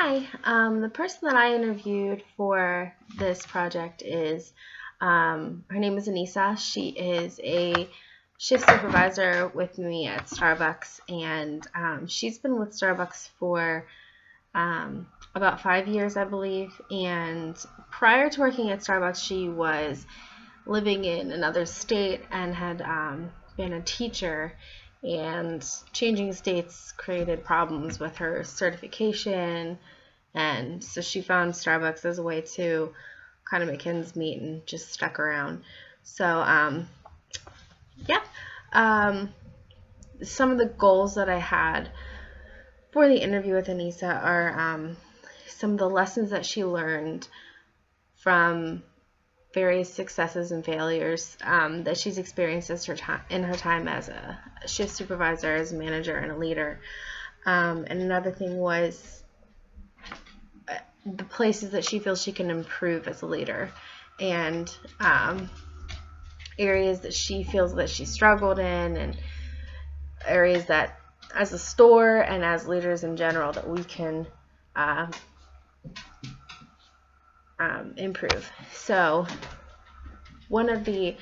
Hi, the person that I interviewed for this project is, her name is Anisa. She is a shift supervisor with me at Starbucks, and she's been with Starbucks for about 5 years, I believe. And prior to working at Starbucks, she was living in another state and had been a teacher, and changing states created problems with her certification, and so she found Starbucks as a way to kind of make ends meet and just stuck around. So yeah, um, some of the goals that I had for the interview with Anisa are some of the lessons that she learned from various successes and failures that she's experienced in her time as a shift supervisor, as a manager, and a leader. And another thing was the places that she feels she can improve as a leader, and areas that she feels that she struggled in, and areas that as a store and as leaders in general that we can improve. So one of the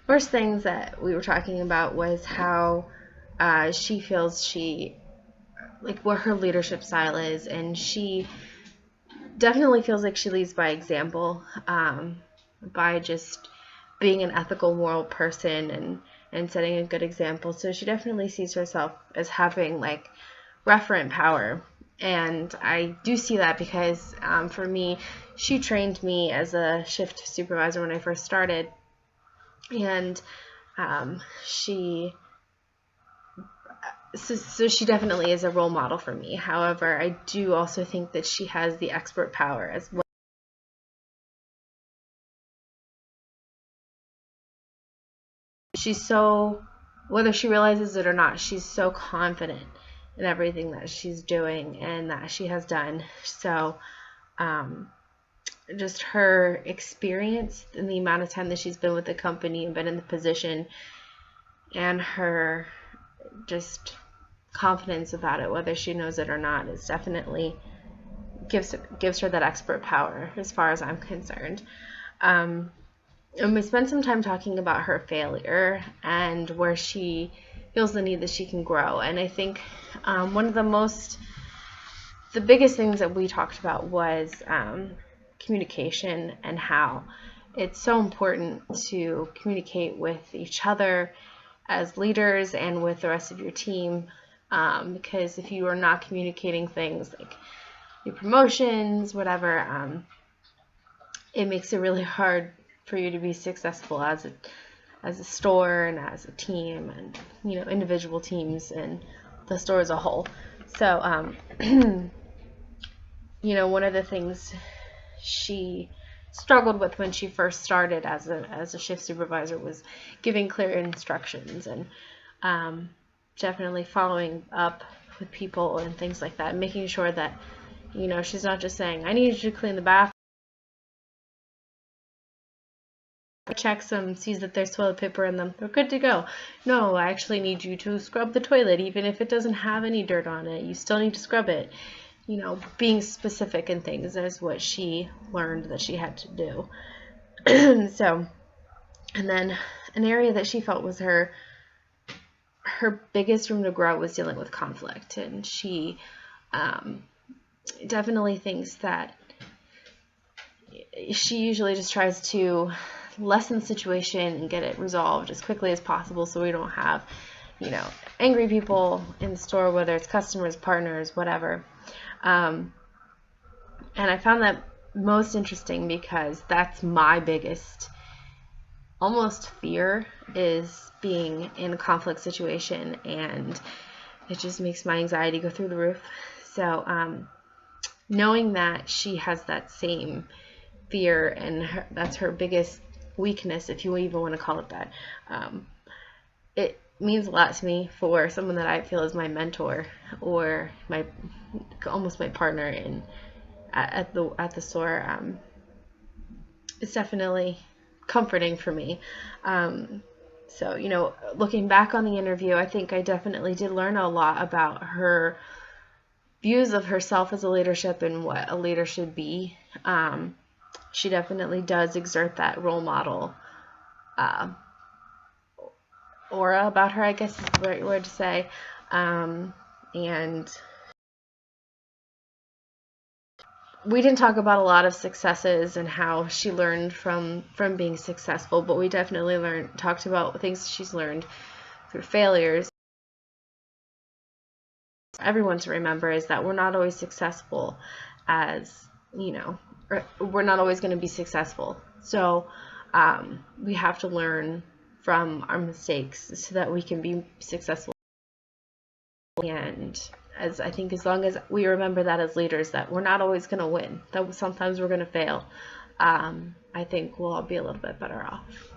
first things that we were talking about was how she feels what her leadership style is, and she definitely feels like she leads by example, by just being an ethical, moral person and setting a good example. So she definitely sees herself as having referent power. And I do see that because for me, she trained me as a shift supervisor when I first started, and so she definitely is a role model for me. However, I do also think that she has the expert power as well. She's so, whether she realizes it or not, she's so confident in everything that she's doing and that she has done. So just her experience and the amount of time that she's been with the company and been in the position, and her just confidence about it, whether she knows it or not, is definitely gives her that expert power as far as I'm concerned. And we spent some time talking about her failure and where she feels the need that she can grow. And I think one of the biggest things that we talked about was communication, and how it's so important to communicate with each other as leaders and with the rest of your team, because if you are not communicating things like your promotions, whatever, it makes it really hard for you to be successful as a store and as a team, and individual teams and the store as a whole. So one of the things she struggled with when she first started as a shift supervisor was giving clear instructions, and definitely following up with people and things like that, making sure that she's not just saying, I need you to clean the bathroom, checks them, sees that there's toilet paper in them, they're good to go. No, I actually need you to scrub the toilet, even if it doesn't have any dirt on it, you still need to scrub it. Being specific in things is what she learned that she had to do. So, and then an area that she felt was her biggest room to grow was dealing with conflict, and she definitely thinks that she usually just tries to lessen the situation and get it resolved as quickly as possible, so we don't have angry people in the store, whether it's customers, partners, whatever. And I found that most interesting because that's my biggest almost fear, is being in a conflict situation, and it just makes my anxiety go through the roof. So knowing that she has that same fear, and that's her biggest weakness, if you even want to call it that, it means a lot to me for someone that I feel is my mentor, or almost my partner at the store. It's definitely comforting for me. So looking back on the interview, I think I definitely did learn a lot about her views of herself as a leadership and what a leader should be. She definitely does exert that role model aura about her, I guess is the right word to say. And we didn't talk about a lot of successes and how she learned from being successful, but we definitely talked about things she's learned through failures. Everyone to remember is that we're not always successful as, we're not always going to be successful. So we have to learn from our mistakes so that we can be successful. And as long as we remember that as leaders, that we're not always going to win, that sometimes we're going to fail, I think we'll all be a little bit better off.